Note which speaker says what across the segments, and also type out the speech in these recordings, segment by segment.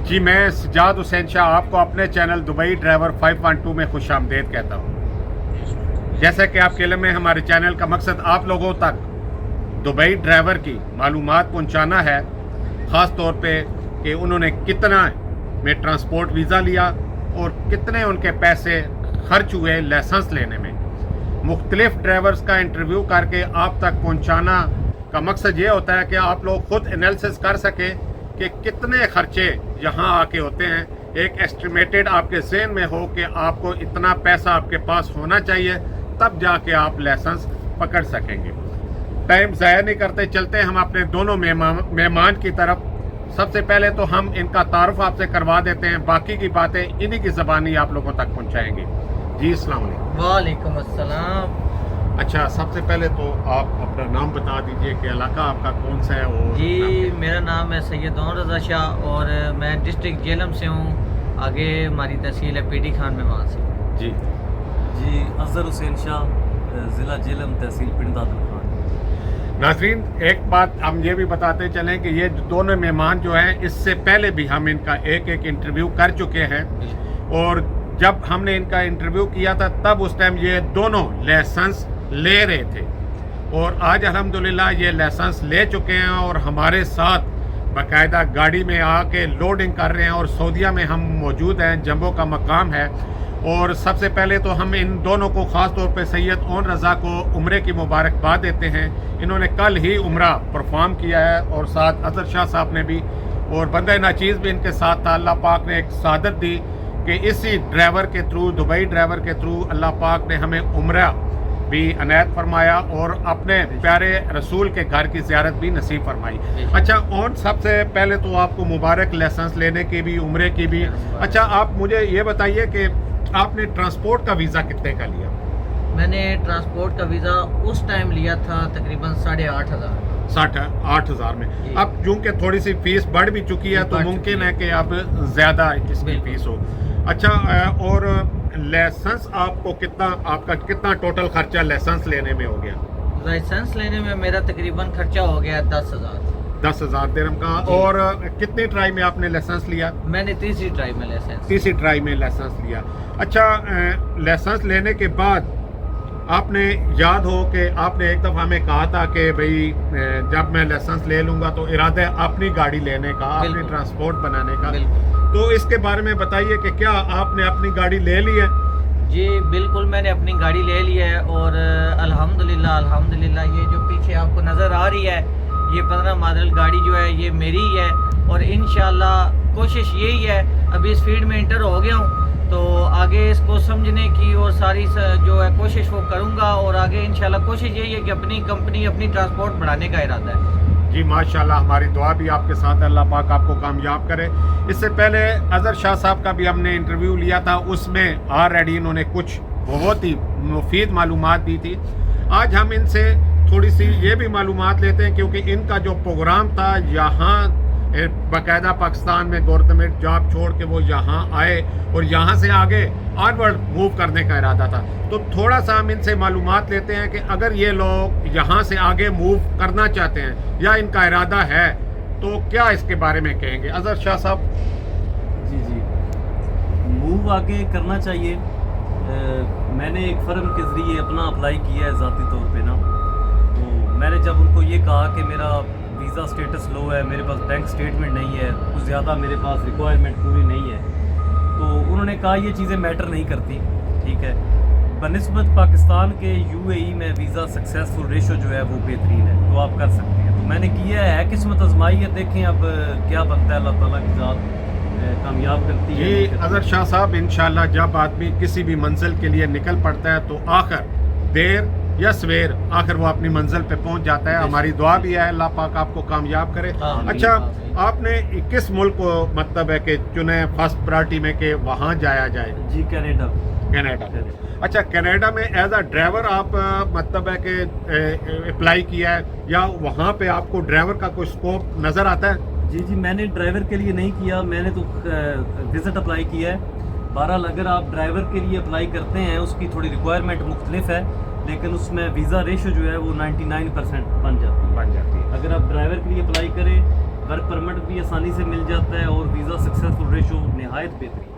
Speaker 1: جی میں سجاد حسین شاہ آپ کو اپنے چینل دبئی ڈرائیور 512 میں خوش آمدید کہتا ہوں۔ جیسا کہ آپ کے علم میں ہمارے چینل کا مقصد آپ لوگوں تک دبئی ڈرائیور کی معلومات پہنچانا ہے، خاص طور پہ کہ انہوں نے کتنا میں ٹرانسپورٹ ویزا لیا اور کتنے ان کے پیسے خرچ ہوئے لائسنس لینے میں۔ مختلف ڈرائیورز کا انٹرویو کر کے آپ تک پہنچانا کا مقصد یہ ہوتا ہے کہ آپ لوگ خود انالیسس کر سکیں کہ کتنے خرچے یہاں آ کے ہوتے ہیں، ایک ایسٹیمیٹڈ آپ کے ذہن میں ہو کہ آپ کو اتنا پیسہ آپ کے پاس ہونا چاہیے، تب جا کے آپ لائسنس پکڑ سکیں گے۔ ٹائم ضائع نہیں کرتے، چلتے ہم اپنے دونوں مہمان کی طرف۔ سب سے پہلے تو ہم ان کا تعارف آپ سے کروا دیتے ہیں، باقی کی باتیں انہی کی زبانی آپ لوگوں تک پہنچائیں گے۔ جی السلام علیکم۔
Speaker 2: وعلیکم السلام۔
Speaker 1: اچھا، سب سے پہلے تو آپ اپنا نام بتا دیجئے کہ علاقہ آپ کا کون سا ہے؟ اور
Speaker 2: جی میرا نام ہے سید عمر رضا شاہ اور میں ڈسٹرکٹ جہلم سے ہوں، آگے ہماری تحصیل ہے پی ڈی خان میں، وہاں سے۔
Speaker 1: جی
Speaker 3: اظہر حسین شاہ، ضلع جہلم، تحصیل پنڈ دادل خان۔
Speaker 1: ناظرین ایک بات ہم یہ بھی بتاتے چلیں کہ یہ دونوں مہمان جو ہیں اس سے پہلے بھی ہم ان کا ایک انٹرویو کر چکے ہیں، اور جب ہم نے ان کا انٹرویو کیا تھا تب اس ٹائم یہ دونوں لائسنس لے رہے تھے، اور آج الحمدللہ یہ لائسنس لے چکے ہیں اور ہمارے ساتھ باقاعدہ گاڑی میں آ کے لوڈنگ کر رہے ہیں، اور سعودیہ میں ہم موجود ہیں، جمبو کا مقام ہے۔ اور سب سے پہلے تو ہم ان دونوں کو خاص طور پہ سید عمر رضا کو عمرے کی مبارکباد دیتے ہیں۔ انہوں نے کل ہی عمرہ پرفارم کیا ہے، اور ساتھ اظہر شاہ صاحب نے بھی، اور بندہ ناچیز بھی ان کے ساتھ تھا۔ اللہ پاک نے ایک سعادت دی کہ اسی ڈرائیور کے تھرو، دبئی ڈرائیور کے تھرو اللہ پاک نے ہمیں عمرہ بھی عنایت فرمایا اور اپنے پیارے رسول کے گھر کی زیارت بھی نصیب فرمائی۔ اچھا، اور سب سے پہلے تو آپ کو مبارک لائسنس لینے کی بھی، عمرے کی بھی۔ اچھا، آپ مجھے یہ بتائیے کہ آپ نے ٹرانسپورٹ کا ویزا کتنے کا لیا؟
Speaker 2: میں نے ٹرانسپورٹ کا ویزا اس ٹائم لیا تھا تقریباً 8,500۔
Speaker 1: 8,000 میں۔ اب چونکہ تھوڑی سی فیس بڑھ بھی چکی ہے تو ممکن ہے کہ اب زیادہ اس کی فیس ہو۔ اچھا، اور لائسنس آپ کو آپ کا کتنا ٹوٹل خرچہ لائسنس لینے میں ہو گیا؟
Speaker 2: لائسنس لینے میں میرا تقریباً خرچہ ہو گیا 10,000۔
Speaker 1: 10,000 درہم کا۔ اور کتنی ٹرائی میں آپ نے لائسنس لیا؟
Speaker 2: میں نے تیسری ٹرائی میں لائسنس۔
Speaker 1: تیسری ٹرائی میں لائسنس لیا۔ اچھا، لائسنس لینے کے بعد آپ نے یاد ہو کہ آپ نے ایک دفعہ ہمیں کہا تھا کہ بھئی جب میں لائسنس لے لوں گا تو ارادہ ہے اپنی گاڑی لینے کا، اپنی ٹرانسپورٹ بنانے کا۔ تو اس کے بارے میں بتائیے کہ کیا آپ نے اپنی گاڑی لے لی ہے؟
Speaker 2: جی بالکل، میں نے اپنی گاڑی لے لی ہے، اور الحمدللہ یہ جو پیچھے آپ کو نظر آ رہی ہے یہ 15 ماڈل گاڑی جو ہے یہ میری ہی ہے، اور انشاءاللہ کوشش یہی ہے، ابھی اس فیلڈ میں انٹر ہو گیا ہوں تو آگے اس کو سمجھنے کی اور ساری جو ہے کوشش وہ کروں گا، اور آگے انشاءاللہ کوشش یہی ہے کہ اپنی کمپنی، اپنی ٹرانسپورٹ بڑھانے کا ارادہ ہے۔
Speaker 1: جی ماشاءاللہ، ہماری دعا بھی آپ کے ساتھ ہے، اللہ پاک آپ کو کامیاب کرے۔ اس سے پہلے اظہر شاہ صاحب کا بھی ہم نے انٹرویو لیا تھا، اس میں آلریڈی انہوں نے کچھ بہت ہی مفید معلومات دی تھی۔ آج ہم ان سے تھوڑی سی یہ بھی معلومات لیتے ہیں، کیونکہ ان کا جو پروگرام تھا یہاں باقاعدہ پاکستان میں گورنمنٹ جاب چھوڑ کے وہ یہاں آئے اور یہاں سے آگے آنورڈ موو کرنے کا ارادہ تھا، تو تھوڑا سا ہم ان سے معلومات لیتے ہیں کہ اگر یہ لوگ یہاں سے آگے موو کرنا چاہتے ہیں یا ان کا ارادہ ہے تو کیا اس کے بارے میں کہیں گے؟ اظہر شاہ صاحب۔
Speaker 3: جی موو آگے کرنا چاہیے۔ میں نے ایک فرم کے ذریعے اپنا اپلائی کیا ہے ذاتی طور پہ نا، تو میں نے جب ان کو یہ کہا کہ میرا ویزا سٹیٹس لو ہے، میرے پاس بینک سٹیٹمنٹ نہیں ہے، کچھ زیادہ میرے پاس ریکوائرمنٹ پوری نہیں ہے، تو انہوں نے کہا یہ چیزیں میٹر نہیں کرتی، ٹھیک ہے، بنسبت پاکستان کے UAE میں ویزا سکسیسفل ریشو جو ہے وہ بہترین ہے، تو آپ کر سکتے ہیں۔ تو میں نے کیا ہے قسمت آزمائی ہے، دیکھیں اب کیا بنتا ہے، اللہ تعالیٰ کی ذات کامیاب کرتی ہے۔
Speaker 1: جی اظہر شاہ صاحب، انشاءاللہ جب آدمی کسی بھی منزل کے لیے نکل پڑتا ہے تو آخر دیر یا سویر آخر وہ اپنی منزل پہ پہنچ جاتا ہے۔ ہماری دعا بھی ہے اللہ پاک آپ کو کامیاب کرے۔ اچھا، آپ نے کس ملک کو مطلب ہے کہ چنے فرسٹ پرائرٹی میں کہ وہاں جایا جائے؟
Speaker 3: جی کینیڈا۔
Speaker 1: اچھا، کینیڈا میں ایز اے ڈرائیور آپ مطلب ہے کہ اپلائی کیا ہے، یا وہاں پہ آپ کو ڈرائیور کا کوئی اسکوپ نظر آتا ہے؟
Speaker 3: جی میں نے ڈرائیور کے لیے نہیں کیا، میں نے تو وزٹ اپلائی کیا ہے۔ بہرحال اگر آپ ڈرائیور کے لیے اپلائی کرتے ہیں اس کی تھوڑی ریکوائرمنٹ مختلف ہے، لیکن اس میں ویزا ریشو جو ہے وہ 99% بن جاتی ہے۔ اگر آپ ڈرائیور کے لیے اپلائی کریں ورک پرمٹ بھی آسانی سے مل جاتا ہے اور ویزا سکسیسفل नहायत बेहतरीन।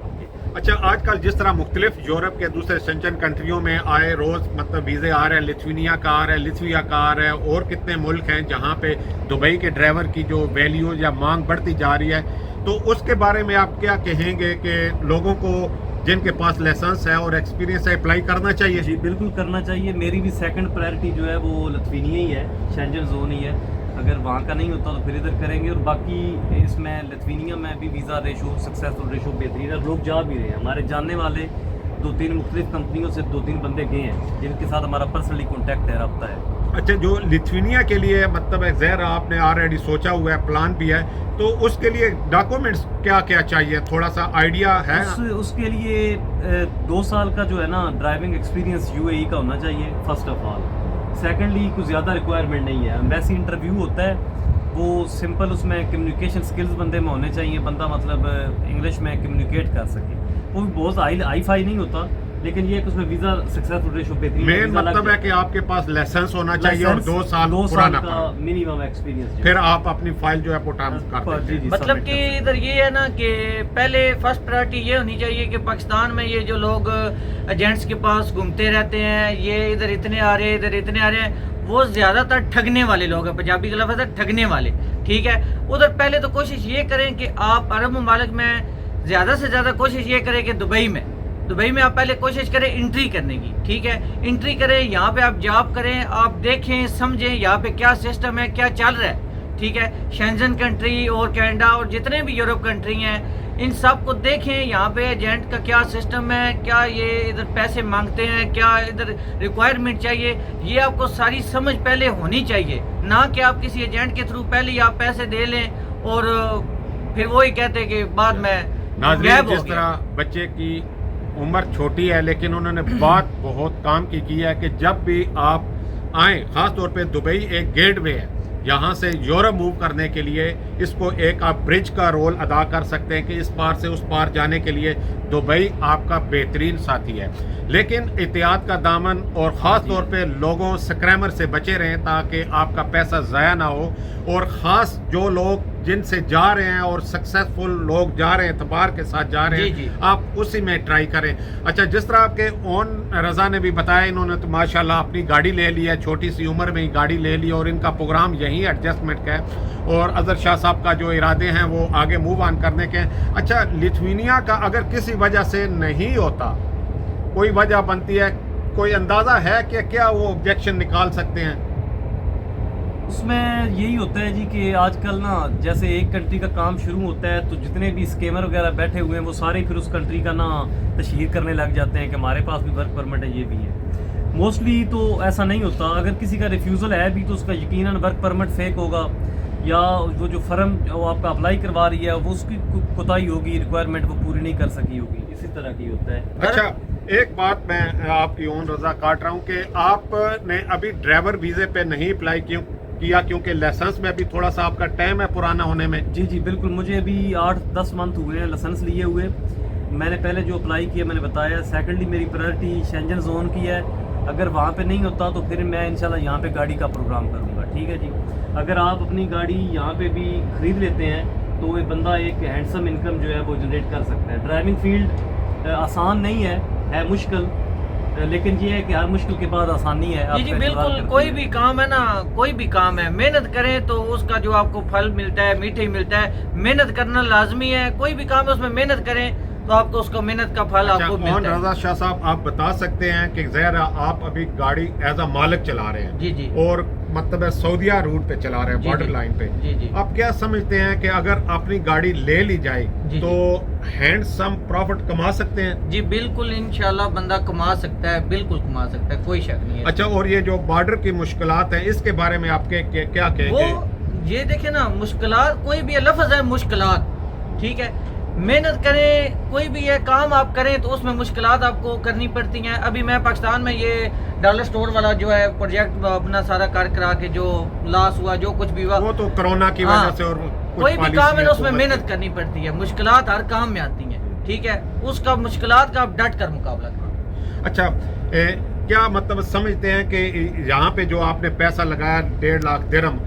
Speaker 1: अच्छा, आजकल जिस तरह मुख्तलिफ यूरोप के दूसरे सेंचन कंट्रियों में आए रोज़ मतलब वीज़े आ रहे हैं, लिथुआनिया का आ रहा है, लिथुआ का आ रहा है, और कितने मुल्क हैं जहाँ पे दुबई के ड्राइवर की जो वैल्यू या मांग बढ़ती जा रही है, तो उसके बारे में आप क्या कहेंगे कि लोगों को जिनके पास लाइसेंस है और एक्सपीरियंस है अप्लाई करना चाहिए?
Speaker 3: जी बिल्कुल करना चाहिए। मेरी भी सेकंड प्रायोरिटी जो है वो लिथुआनिया ही है, शेंजन जोन ही है। अगर वहाँ का नहीं होता तो फिर इधर करेंगे। और बाकी इसमें लिथुआनिया में भी वीज़ा रेशो, सक्सेसफुल रेशो बेहतरीन है, लोग जा भी रहे हैं। हमारे जानने वाले 2-3 मुख्तलिफ कंपनियों से 2-3 बंदे गए हैं जिनके साथ हमारा पर्सनली कॉन्टैक्ट है, रब्ता है।
Speaker 1: अच्छा, जो लिथुआनिया के लिए मतलब है ज़हर आपने ऑलरेडी सोचा हुआ है, प्लान भी है, तो उसके लिए डॉक्यूमेंट्स क्या क्या चाहिए, थोड़ा सा आइडिया है?
Speaker 3: उसके लिए 2 साल का जो है ना ड्राइविंग एक्सपीरियंस UAE का होना चाहिए फर्स्ट ऑफ ऑल। सेकेंडली कुछ ज़्यादा रिक्वायरमेंट नहीं है, वैसे इंटरव्यू होता है वो सिंपल, उसमें कम्युनिकेशन स्किल्स बंदे में होने चाहिए, बंदा मतलब इंग्लिश में कम्युनिकेट कर सके। वो भी बहुत हाई फाई नहीं होता, लेकिन ये कि उसमें वीज़ा सक्सेसफुल रेशो बेहतरीन।
Speaker 1: मेन मतलब है कि आपके पास लाइसेंस होना चाहिए और 2 साल पुराना
Speaker 3: का मिनिमम एक्सपीरियंस,
Speaker 1: फिर आप अपनी फाइल जो है पुट ऑन कर देते हैं।
Speaker 2: मतलब कि इधर ये है ना कि पहले फर्स्ट प्रायोरिटी ये होनी चाहिए कि पाकिस्तान में ये जो लोग एजेंट्स के पास घूमते रहते हैं, ये इधर इतने आ रहे हैं, इधर इतने आ रहे हैं, वो ज़्यादातर ठगने वाले लोग हैं, पंजाबी का लफ्ज़ है ठगने वाले, ठीक है। उधर पहले तो कोशिश ये करें कि आप अरब ममालिक में ज़्यादा से ज़्यादा कोशिश ये करें कि दुबई में आप पहले कोशिश करें एंट्री करने की, ठीक है। एंट्री करें, यहाँ पे आप जॉब करें, आप देखें समझें यहाँ पे क्या सिस्टम है, क्या चल रहा है, ठीक है। शेंजन कंट्री और कनाडा और जितने भी यूरोप कंट्री हैं, इन सब को देखें, यहाँ पे एजेंट का क्या सिस्टम है, क्या ये इधर पैसे मांगते हैं, क्या इधर रिक्वायरमेंट चाहिए, ये आपको सारी समझ पहले होनी चाहिए। ना कि आप किसी एजेंट के थ्रू पहले ही आप पैसे दे लें और फिर वही कहते हैं कि बाद में
Speaker 1: नाज़रीन, जिस तरह बच्चे की उम्र छोटी है लेकिन उन्होंने बहुत काम की है कि जब भी आप आएँ, ख़ास तौर पे दुबई एक गेट वे है, यहाँ से यूरोप मूव करने के लिए इसको एक आप ब्रिज का रोल अदा कर सकते हैं कि इस पार से उस पार जाने के लिए दुबई आपका बेहतरीन साथी है। लेकिन एहतियात का दामन और ख़ास तौर पे लोगों स्क्रैमर से बचे रहें ताकि आपका पैसा ज़ाया ना हो। और ख़ास जो लोग जिनसे जा रहे हैं और सक्सेसफुल लोग जा रहे हैं, एतबार के साथ जा रहे हैं, आप उसी में ट्राई करें। अच्छा, जिस तरह आपके ओन रज़ा ने भी बताया, इन्होंने तो माशाल्लाह अपनी गाड़ी ले ली है, छोटी सी उम्र में ही गाड़ी ले ली और इनका प्रोग्राम यही एडजस्टमेंट का है और अज़हर शाह साहब का जो इरादे हैं वो आगे मूव ऑन करने के हैं। अच्छा, लिथुआनिया का अगर किसी वजह से नहीं होता, कोई वजह बनती है, कोई अंदाज़ा है कि क्या वो ऑब्जेक्शन निकाल सकते हैं?
Speaker 3: उसमें यही होता है जी कि आजकल ना जैसे एक कंट्री का काम शुरू होता है तो जितने भी स्केमर वगैरह बैठे हुए हैं वो सारे फिर उस कंट्री का ना तशहीर करने लग जाते हैं कि हमारे पास भी वर्क परमिट है, ये भी है। मोस्टली तो ऐसा नहीं होता, अगर किसी का रिफ्यूज़ल है भी तो उसका यकीनन वर्क परमिट फेक होगा या वो जो फर्म वो आपका अप्लाई करवा रही है वो उसकी कोताही होगी, रिक्वायरमेंट वो पूरी नहीं कर सकी होगी, इसी तरह की होता है।
Speaker 1: अच्छा, एक बात मैं आपकी ओन रज़ा काट रहा हूँ कि आपने अभी ड्राइवर वीज़े पे नहीं अप्लाई किया क्योंकि लाइसेंस में अभी थोड़ा सा आपका टाइम है पुराना होने में।
Speaker 3: जी बिल्कुल, मुझे अभी 8-10 मंथ हुए हैं लाइसेंस लिए हुए। मैंने पहले जो अप्लाई किया मैंने बताया। सेकेंडली मेरी प्रायोरिटी शेंजन जोन की है, अगर वहाँ पे नहीं होता तो फिर मैं इंशाल्लाह यहाँ पे गाड़ी का प्रोग्राम करूँगा, ठीक है जी। अगर आप अपनी गाड़ी यहाँ पे भी ख़रीद लेते हैं तो ये बंदा एक हैंडसम इनकम जो है वो जनरेट कर सकता है। ड्राइविंग फील्ड आसान नहीं है मुश्किल, लेकिन ये है कि हर मुश्किल के बाद आसानी है।
Speaker 2: जी बिल्कुल, कोई भी काम है ना, कोई भी काम है, मेहनत करें तो उसका जो आपको फल मिलता है मीठे ही मिलता है। मेहनत करना लाजमी है, कोई भी काम है उसमें मेहनत करें तो आपको उसका मेहनत का फल आपको मिलता है।
Speaker 1: रज़ा शाह साहब, आप बता सकते हैं कि ज़हरा आप अभी गाड़ी एज अ मालिक चला रहे हैं
Speaker 2: जी
Speaker 1: और मतलब है सऊदिया रूट पे चला रहे हैं, बॉर्डर लाइन पे, आप क्या समझते हैं कि अगर अपनी गाड़ी ले ली जाए तो हैंडसम प्रॉफिट कमा सकते हैं? जी
Speaker 2: बिल्कुल, इंशाल्लाह बंदा कमा सकता है, बिल्कुल कमा सकता है, कोई शक नहीं है।
Speaker 1: अच्छा, और ये जो बॉर्डर की मुश्किलात हैं इसके बारे में आपके क्या कहेंगे?
Speaker 2: ये देखे ना, मुश्किलात कोई भी लफ्ज़ है मुश्किलात, ठीक है। मेहनत करें, कोई भी ये काम आप करें तो उसमें मुश्किलात आपको करनी पड़ती हैं। अभी मैं पाकिस्तान में ये डॉलर स्टोर वाला जो है प्रोजेक्ट अपना सारा करा के जो लॉस हुआ, जो कुछ भी हुआ, वो
Speaker 1: तो कोरोना की वजह से और
Speaker 2: कोई भी काम है उसमें मेहनत करनी पड़ती है, मुश्किलात हर काम में आती हैं, ठीक है। उसका मुश्किलात का आप डट कर मुकाबला करें।
Speaker 1: अच्छा, क्या मतलब समझते हैं कि यहाँ पे जो आपने पैसा लगाया 1.5 लाख दिरहम,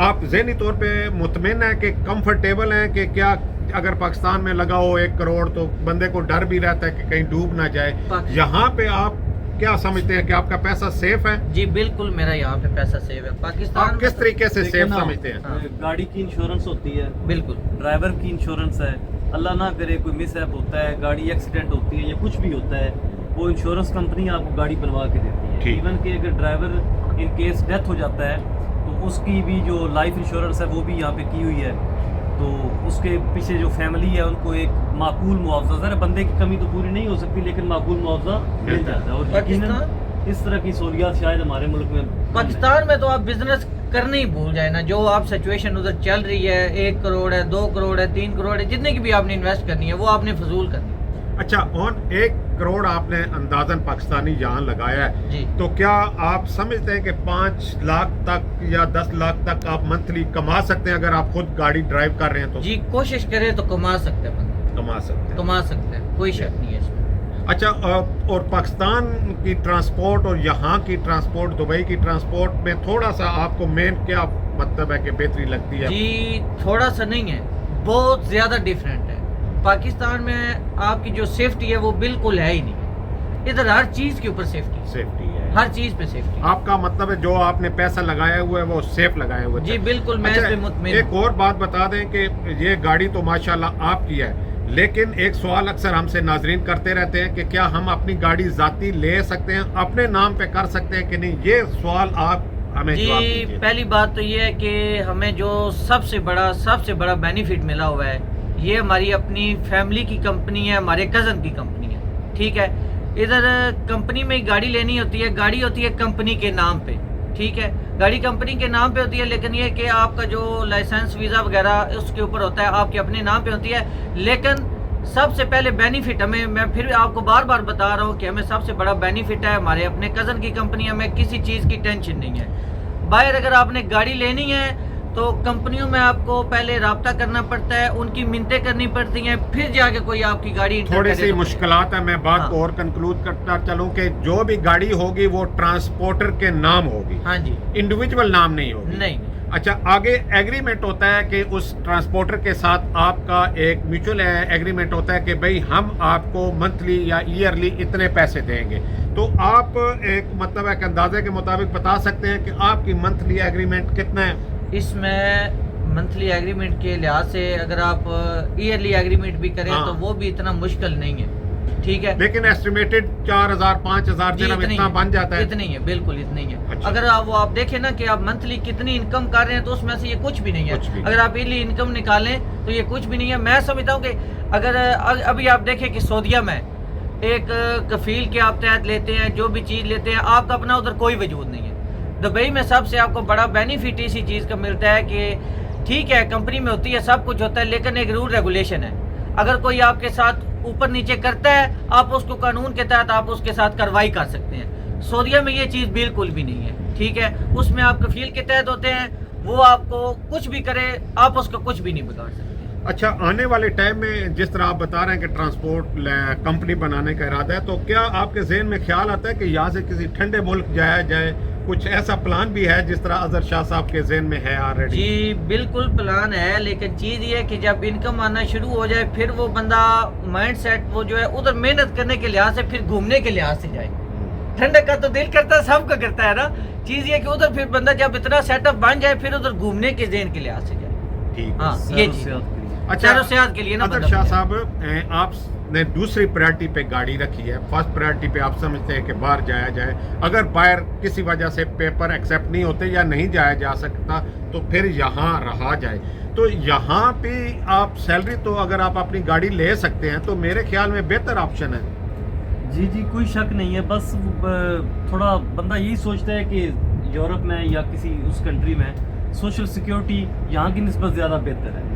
Speaker 1: आप ज़हनी तौर पे मुतमिन हैं कि कंफर्टेबल हैं कि क्या अगर पाकिस्तान में लगा हो 1 करोड़ तो बंदे को डर भी रहता है कि कहीं डूब ना जाए, यहाँ पे आप क्या समझते हैं कि आपका पैसा सेफ है?
Speaker 2: जी बिल्कुल, मेरा यहाँ पे पैसा सेफ है। पाकिस्तान
Speaker 1: आप किस तरीके से
Speaker 3: देखिए
Speaker 1: सेफ
Speaker 3: ना,
Speaker 1: समझते हैं?
Speaker 3: गाड़ी की इंश्योरेंस होती है,
Speaker 2: बिल्कुल
Speaker 3: ड्राइवर की इंश्योरेंस है, अल्लाह ना करे कोई मिसहैप होता है, गाड़ी एक्सीडेंट होती है या कुछ भी होता है, वो इंश्योरेंस कंपनी आपको गाड़ी बनवा के देती है। इवन कि अगर ड्राइवर इन केस डेथ हो जाता है तो उसकी भी जो लाइफ इंश्योरेंस है वो भी यहाँ पे की हुई है, तो उसके पीछे जो फैमिली है उनको एक माकूल मुआवजा, ज़रा बंदे की कमी तो पूरी नहीं हो सकती लेकिन माकूल मुआवजा मिल जाता है। और यकीनन इस तरह की सहूलियात शायद हमारे मुल्क में,
Speaker 2: पाकिस्तान में तो आप बिजनेस करने ही भूल जाए ना, जो आप सिचुएशन उधर चल रही है, 1 करोड़ है, 2 करोड़ है, 3 करोड़ है, जितने की भी आपने इन्वेस्ट करनी है वो आपने फजूल करनी है।
Speaker 1: अच्छा, और 1 करोड़ आपने अंदाजन पाकिस्तानी यहाँ लगाया है
Speaker 2: जी।
Speaker 1: तो क्या आप समझते हैं कि 5 लाख तक या 10 लाख तक आप मंथली कमा सकते हैं अगर आप खुद गाड़ी ड्राइव कर रहे हैं तो?
Speaker 2: जी कोशिश करें तो कमा सकते हैं बंदा,
Speaker 1: कमा सकते हैं।
Speaker 2: कमा सकते हैं, कोई शक नहीं है इसमें।
Speaker 1: अच्छा, और पाकिस्तान की ट्रांसपोर्ट और यहाँ की ट्रांसपोर्ट, दुबई की ट्रांसपोर्ट में थोड़ा सा आपको मेन क्या मतलब है कि बेहतरी लगती है?
Speaker 2: जी थोड़ा सा नहीं है, बहुत ज़्यादा डिफरेंट है। पाकिस्तान में आपकी जो सेफ्टी है वो बिल्कुल है ही नहीं, इधर हर चीज़ के ऊपर सेफ्टी
Speaker 1: है,
Speaker 2: हर चीज़ पे सेफ्टी।
Speaker 1: आपका मतलब है जो आपने पैसा लगाया हुआ है वो सेफ लगाया हुआ है?
Speaker 2: जी बिल्कुल, मैं
Speaker 1: अच्छा,
Speaker 2: इस पे मुतमिन।
Speaker 1: एक और बात बता दें कि ये गाड़ी तो माशाल्लाह आपकी है, लेकिन एक सवाल अक्सर हमसे नाजरीन करते रहते हैं कि क्या हम अपनी गाड़ी जाती ले सकते हैं, अपने नाम पे कर सकते हैं कि नहीं? ये सवाल आप हमें जवाब
Speaker 2: जी
Speaker 1: दीजिए।
Speaker 2: पहली बात तो ये है कि हमें जो सबसे बड़ा बेनिफिट मिला हुआ है, ये हमारी अपनी फैमिली की कंपनी है, हमारे कज़न की कंपनी है, ठीक है। इधर कंपनी में गाड़ी लेनी होती है, गाड़ी होती है कंपनी के नाम पे, ठीक है, गाड़ी कंपनी के नाम पे होती है, लेकिन ये कि आपका जो लाइसेंस वीज़ा वगैरह उसके ऊपर होता है, आपके अपने नाम पे होती है। लेकिन सबसे पहले बेनिफिट हमें, मैं फिर आपको बार बार बता रहा हूँ कि हमें सबसे बड़ा बेनिफिट है हमारे अपने कज़न की कंपनी, हमें किसी चीज़ की टेंशन नहीं है। बाहर अगर आपने गाड़ी लेनी है तो कंपनियों में आपको पहले राब्ता करना पड़ता है, उनकी मिन्नतें करनी पड़ती हैं, फिर जाके कोई आपकी गाड़ी
Speaker 1: थोड़ी सी मुश्किलात है। मैं बात को और कंक्लूड करता चलूं कि जो भी गाड़ी होगी वो ट्रांसपोर्टर के नाम होगी,
Speaker 2: हाँ जी,
Speaker 1: इंडिविजुअल नाम नहीं होगी।
Speaker 2: नहीं।
Speaker 1: अच्छा, आगे एग्रीमेंट होता है कि उस ट्रांसपोर्टर के साथ आपका एक म्यूचुअल एग्रीमेंट होता है कि भाई हम आपको मंथली या ईयरली इतने पैसे देंगे, तो आप एक मतलब एक अंदाजे के मुताबिक बता सकते हैं कि आपकी मंथली एग्रीमेंट कितना है?
Speaker 2: इसमें मंथली एग्रीमेंट के लिहाज से अगर आप ईयरली एग्रीमेंट भी करें तो वो भी इतना मुश्किल नहीं है, ठीक है,
Speaker 1: लेकिन एस्टिमेटेड 4,000 5,000 दिन इतना बन जाता है।
Speaker 2: इतनी है, बिल्कुल इतनी है।
Speaker 1: अच्छा।
Speaker 2: अगर आप देखें ना कि आप मंथली कितनी इनकम कर रहे हैं तो उसमें से ये कुछ भी नहीं है। अगर आप ईयरली इनकम निकालें तो ये कुछ भी नहीं है। मैं समझता हूँ कि अगर अभी आप देखें कि सऊदीया में एक कफील के आप तहत लेते हैं, जो भी चीज़ लेते हैं, आपका अपना उधर कोई वजूद नहीं है। दुबई में सबसे आपको बड़ा बेनिफिट इसी चीज़ का मिलता है कि ठीक है कंपनी में होती है, सब कुछ होता है, लेकिन एक रूल रेगुलेशन है। अगर कोई आपके साथ ऊपर नीचे करता है, आप उसको कानून के तहत आप उसके साथ कार्रवाई कर सकते हैं। सऊदीया में ये चीज़ बिल्कुल भी नहीं है, ठीक है। उसमें आप कफील के तहत होते हैं, वो आपको कुछ भी करे आप उसको कुछ भी नहीं बिगाड़ सकते।
Speaker 1: अच्छा, आने वाले टाइम में जिस तरह आप बता रहे हैं कि ट्रांसपोर्ट कंपनी बनाने का इरादा है, तो क्या आपके जहन में ख्याल आता है कि यहाँ से किसी ठंडे मुल्क जाया जाए? कुछ ऐसा प्लान भी है जिस तरह अजहर शाह साहब के जहन में है ऑलरेडी?
Speaker 2: जी बिल्कुल प्लान है, लेकिन चीज़ ये है कि जब इनकम आना शुरू हो जाए फिर वो बंदा माइंड सेट वो जो है उधर मेहनत करने के लिहाज से, फिर घूमने के लिहाज से जाए। ठंडक का तो दिल करता है, सबका करता है ना। चीज़ ये कि उधर फिर बंदा जब इतना सेटअप बन जाए फिर उधर घूमने के जहन के लिहाज से जाए।
Speaker 1: ठीक,
Speaker 2: हाँ ये चीज़।
Speaker 1: अच्छा,
Speaker 2: सेहत के लिए ना
Speaker 1: अदर शाह साहब, आपने दूसरी प्रायोरिटी पे गाड़ी रखी है, फर्स्ट प्रायोरिटी पे आप समझते हैं कि बाहर जाया जाए। अगर बाहर किसी वजह से पेपर एक्सेप्ट नहीं होते या नहीं जाया जा सकता तो फिर यहाँ रहा जाए। तो यहाँ पे आप सैलरी तो अगर आप अपनी गाड़ी ले सकते हैं तो मेरे ख्याल में बेहतर ऑप्शन है।
Speaker 3: जी जी कोई शक नहीं है, बस थोड़ा बंदा यही सोचता है कि यूरोप में या किसी उस कंट्री में सोशल सिक्योरिटी यहाँ की निस्बत ज़्यादा बेहतर है।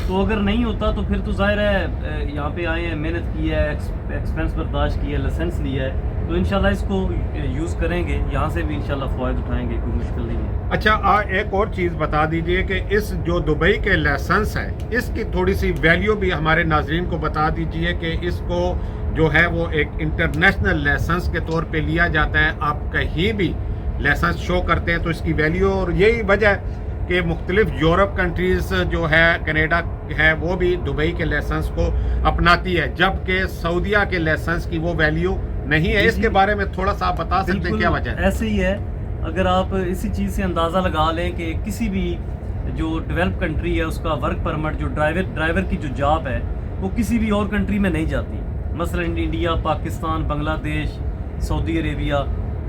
Speaker 3: तो अगर नहीं होता तो फिर तो जाहिर है यहाँ पे आए हैं, मेहनत की है, एक्सपेंस बर्दाश्त की है, लाइसेंस लिया है, तो इंशाल्लाह इसको यूज़ करेंगे, यहाँ से भी इंशाल्लाह फ़ायदा उठाएंगे, कोई मुश्किल नहीं है।
Speaker 1: अच्छा, एक और चीज़ बता दीजिए कि इस जो दुबई के लाइसेंस है इसकी थोड़ी सी वैल्यू भी हमारे नाजरीन को बता दीजिए कि इसको जो है वो एक इंटरनेशनल लाइसेंस के तौर पे लिया जाता है। आप कहीं भी लाइसेंस शो करते हैं तो इसकी वैल्यू, और यही वजह है کہ مختلف یورپ کنٹریز جو ہے کینیڈا ہے وہ بھی دبئی کے لائسنس کو اپناتی ہے، جبکہ سعودیہ کے لائسنس کی وہ ویلیو نہیں ہے. اس کے بارے میں تھوڑا سا آپ بتا سکتے ہیں کیا وجہ ہے؟
Speaker 3: ایسے ہی ہے. اگر آپ اسی چیز سے اندازہ لگا لیں کہ کسی بھی جو ڈیولپ کنٹری ہے اس کا ورک پرمٹ جو ڈرائیور کی جو جاب ہے وہ کسی بھی اور کنٹری میں نہیں جاتی. مثلا انڈیا، پاکستان، بنگلہ دیش، سعودی عربیہ،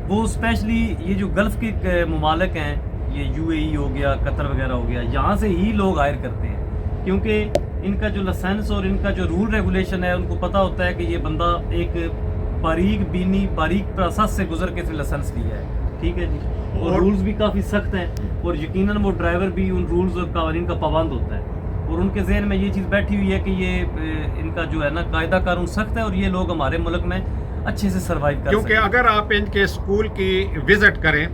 Speaker 3: وہ اسپیشلی یہ جو گلف کے ممالک ہیں، یہ یو اے ای ہو گیا، قطر وغیرہ ہو گیا، یہاں سے ہی لوگ ہائر کرتے ہیں، کیونکہ ان کا جو لائسنس اور ان کا جو رول ریگولیشن ہے ان کو پتہ ہوتا ہے کہ یہ بندہ ایک باریک پروسیس سے گزر کے پھر لائسنس لیا ہے. ٹھیک ہے جی. اور رولز بھی کافی سخت ہیں، اور یقیناً وہ ڈرائیور بھی ان رولز اور قوانین کا پابند ہوتا ہے، اور ان کے ذہن میں یہ چیز بیٹھی ہوئی ہے کہ یہ ان کا جو ہے نا قاعدہ قانون سخت ہے، اور یہ لوگ ہمارے ملک میں اچھے سے سروائیو کر سکتے ہیں.
Speaker 1: کیونکہ اگر آپ ان کے اسکول کی وزٹ کریں،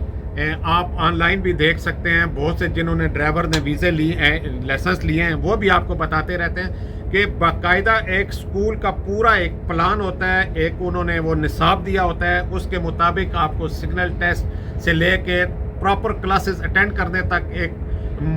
Speaker 1: آپ آن لائن بھی دیکھ سکتے ہیں، بہت سے جنہوں نے ڈرائیور نے ویزے لی ہیں، لائسنس لیے ہیں، وہ بھی آپ کو بتاتے رہتے ہیں کہ باقاعدہ ایک اسکول کا پورا ایک پلان ہوتا ہے، ایک انہوں نے وہ نصاب دیا ہوتا ہے، اس کے مطابق آپ کو سگنل ٹیسٹ سے لے کے پراپر کلاسز اٹینڈ کرنے تک ایک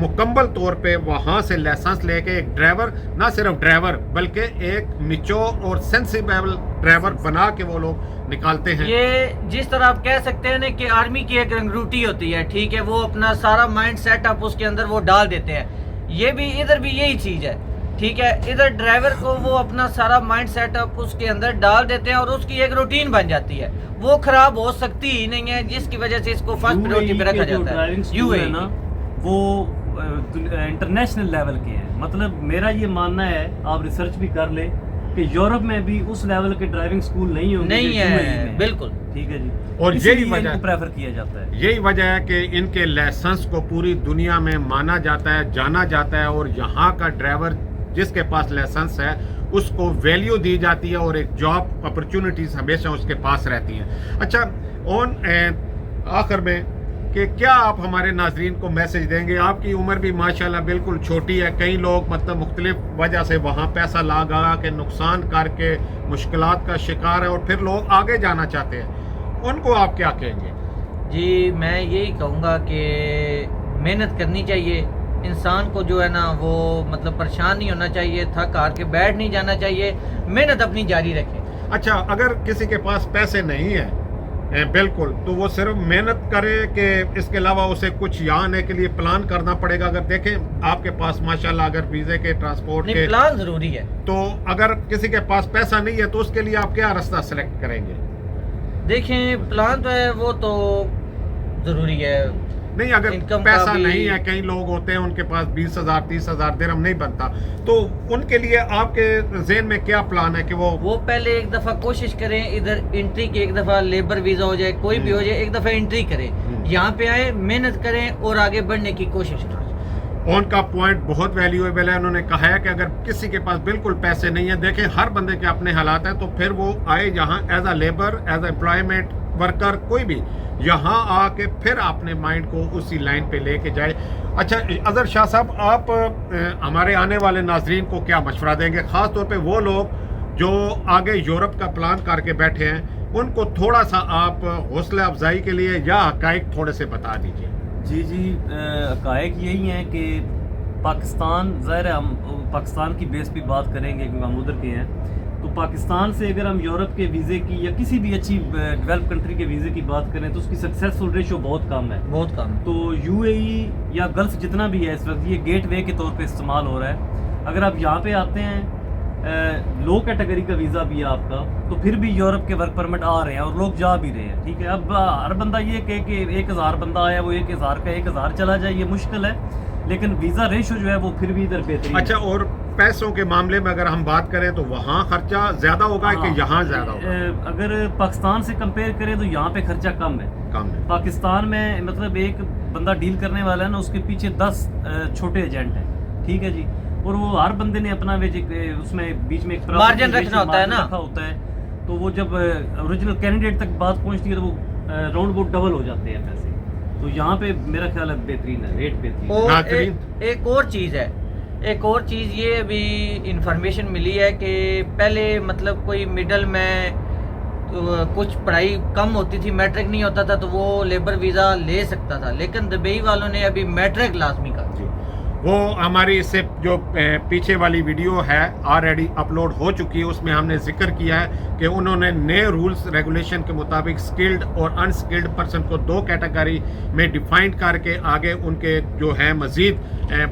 Speaker 1: مکمل طور پہ وہاں سے لائسنس لے کے ایک ڈرائیور، نہ صرف ڈرائیور بلکہ ایک میچور اور سینسیبل ڈرائیور بنا کے وہ لوگ نکالتے ہیں.
Speaker 2: یہ جس طرح آپ کہہ سکتے ہیں نا کہ آرمی کی ایک رنگروٹی ہوتی ہے، ٹھیک ہے، وہ اپنا سارا مائنڈ سیٹ اپ اس کے اندر وہ ڈال دیتے ہیں. یہ بھی ادھر بھی یہی چیز ہے، ٹھیک ہے. ادھر ڈرائیور کو وہ اپنا سارا مائنڈ سیٹ اپ اس کے اندر ڈال دیتے ہیں، اور اس کی ایک روٹین بن جاتی ہے، وہ خراب ہو سکتی ہی نہیں ہے، جس کی وجہ سے اس کو فرسٹ پریورٹی پہ رکھا جاتا ہے.
Speaker 3: یو اے نا وہ انٹرنیشنل لیول کے ہیں. مطلب میرا یہ ماننا ہے، آپ ریسرچ بھی کر لیں کہ یورپ میں بھی اس لیول کے ڈرائیونگ سکول نہیں ہوں گے،
Speaker 2: نہیں ہے بالکل.
Speaker 3: ٹھیک ہے جی.
Speaker 1: اور یہی وجہ
Speaker 3: پریفر کیا جاتا ہے،
Speaker 1: یہی وجہ ہے کہ ان کے لائسنس کو پوری دنیا میں مانا جاتا ہے، جانا جاتا ہے، اور یہاں کا ڈرائیور جس کے پاس لائسنس ہے اس کو ویلیو دی جاتی ہے، اور ایک جاب اپرچونٹیز ہمیشہ اس کے پاس رہتی ہیں. اچھا، آخر میں کہ کیا آپ ہمارے ناظرین کو میسج دیں گے؟ آپ کی عمر بھی ماشاءاللہ بالکل چھوٹی ہے، کئی لوگ مطلب مختلف وجہ سے وہاں پیسہ لگا کے نقصان کر کے مشکلات کا شکار ہے، اور پھر لوگ آگے جانا چاہتے ہیں، ان کو آپ کیا کہیں گے؟
Speaker 2: جی میں یہی کہوں گا کہ محنت کرنی چاہیے. انسان کو جو ہے نا وہ مطلب پریشان نہیں ہونا چاہیے، تھک ہار کے بیٹھ نہیں جانا چاہیے، محنت اپنی جاری رکھے.
Speaker 1: اچھا، اگر کسی کے پاس پیسے نہیں ہیں بالکل، تو وہ صرف محنت کرے کہ اس کے علاوہ اسے کچھ یہاں آنے کے لیے پلان کرنا پڑے گا؟ اگر دیکھیں آپ کے پاس ماشاءاللہ اگر ویزے کے ٹرانسپورٹ کے
Speaker 2: پلان ضروری ہے،
Speaker 1: تو اگر کسی کے پاس پیسہ نہیں ہے تو اس کے لیے آپ کیا راستہ سلیکٹ کریں گے؟
Speaker 2: دیکھیں پلان تو ہے وہ تو ضروری ہے.
Speaker 1: نہیں، اگر پیسہ نہیں ہے، کئی لوگ ہوتے ہیں ان کے پاس 20,000 30,000 درہم نہیں بنتا، تو ان کے لیے آپ کے ذہن میں کیا پلان ہے کہ وہ
Speaker 2: پہلے ایک دفعہ کوشش کریں، ادھر انٹری کی ایک دفعہ لیبر ویزا ہو جائے، کوئی بھی ہو جائے، ایک دفعہ انٹری کریں، یہاں پہ آئیں، محنت کریں اور آگے بڑھنے کی کوشش کریں.
Speaker 1: ان کا پوائنٹ بہت ویلیویبل ہے. انہوں نے کہا ہے کہ اگر کسی کے پاس بالکل پیسے نہیں ہیں، دیکھیں ہر بندے کے اپنے حالات ہیں، تو پھر وہ آئے یہاں as a labour, as a employment worker, کوئی بھی یہاں آ کے پھر اپنے مائنڈ کو اسی لائن پہ لے کے جائے. اچھا اظہر شاہ صاحب، آپ ہمارے آنے والے ناظرین کو کیا مشورہ دیں گے، خاص طور پہ وہ لوگ جو آگے یورپ کا پلان کر کے بیٹھے ہیں، ان کو تھوڑا سا آپ حوصلہ افزائی کے لیے یا حقائق تھوڑے سے بتا دیجیے؟
Speaker 3: جی حقائق یہی ہیں کہ پاکستان، ظاہر ہے ہم پاکستان کی بیس پہ بات کریں گے کیونکہ ہم ادھر کے ہیں، تو پاکستان سے اگر ہم یورپ کے ویزے کی یا کسی بھی اچھی ڈیولپ کنٹری کے ویزے کی بات کریں تو اس کی سکسیسفل ریشو بہت کم ہے،
Speaker 2: بہت کم.
Speaker 3: تو یو اے ای یا گلف جتنا بھی ہے اس وقت یہ گیٹ وے کے طور پہ استعمال ہو رہا ہے. اگر آپ یہاں پہ آتے ہیں، لو کیٹیگری کا ویزا بھی ہے آپ کا، تو پھر بھی یورپ کے ورک پرمٹ آ رہے ہیں اور لوگ جا بھی رہے ہیں. ٹھیک ہے، اب ہر بندہ یہ کہے کہ 1,000 بندہ آیا وہ 1,000 کا 1,000 چلا جائے، یہ مشکل ہے، لیکن ویزا ریشو جو ہے وہ پھر بھی ادھر بہترین.
Speaker 1: اچھا، اور پیسوں کے معاملے میں اگر ہم بات کریں تو وہاں خرچہ زیادہ ہوگا کہ یہاں زیادہ ہوگا؟
Speaker 3: اگر پاکستان سے کمپیئر کریں تو یہاں پہ خرچہ کم ہے. پاکستان میں مطلب ایک بندہ ڈیل کرنے والا ہے نا، اس کے پیچھے 10 چھوٹے ایجنٹ ہیں. ٹھیک ہے جی، اور وہ ہر بندے نے اپنا اس میں بیچ میں ایک
Speaker 2: مارجن رکھنا ہوتا ہے نا،
Speaker 3: تو وہ جب اوریجنل کینڈیڈیٹ تک بات پہنچتی ہے تو وہ راؤنڈ اباؤٹ ڈبل ہو جاتے ہیں پیسے. تو یہاں پہ میرا خیال ہے بہترین ہے، ریٹ بہترین ہے.
Speaker 2: ایک اور چیز ہے، ایک اور چیز یہ ابھی انفارمیشن ملی ہے کہ پہلے مطلب کوئی مڈل میں کچھ پڑھائی کم ہوتی تھی، میٹرک نہیں ہوتا تھا تو وہ لیبر ویزا لے سکتا تھا، لیکن دبئی والوں نے ابھی میٹرک لازمی
Speaker 1: वो हमारी इससे जो पीछे वाली वीडियो है ऑलरेडी अपलोड हो चुकी है, उसमें हमने जिक्र किया है कि उन्होंने नए रूल्स रेगुलेशन के मुताबिक स्किल्ड और अनस्किल्ड पर्सन को 2 कैटेगरी में डिफाइन करके आगे उनके जो है मज़ीद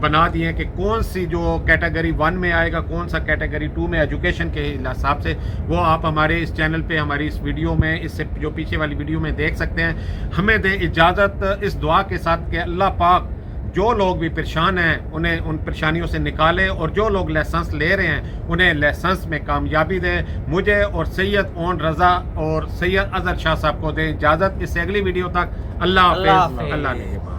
Speaker 1: बना दिए हैं कि कौन सी जो कैटेगरी 1 में आएगा, कौन सा कैटेगरी 2 में एजुकेशन के हिसाब से, वो आप हमारे इस चैनल पे हमारी इस वीडियो में, इससे जो पीछे वाली वीडियो में देख सकते हैं। हमें दे इजाज़त इस दुआ के साथ कि अल्लाह पाक जो लोग भी परेशान हैं उन्हें उन परेशानियों से निकाले, और जो लोग लाइसेंस ले रहे हैं उन्हें लाइसेंस में कामयाबी दे। मुझे और सैयद ओन रज़ा और सैयद अज़हर शाह साहब को दें इजाज़त। इससे अगली वीडियो तक अल्लाह हाफ़िज़। अल्लाह ने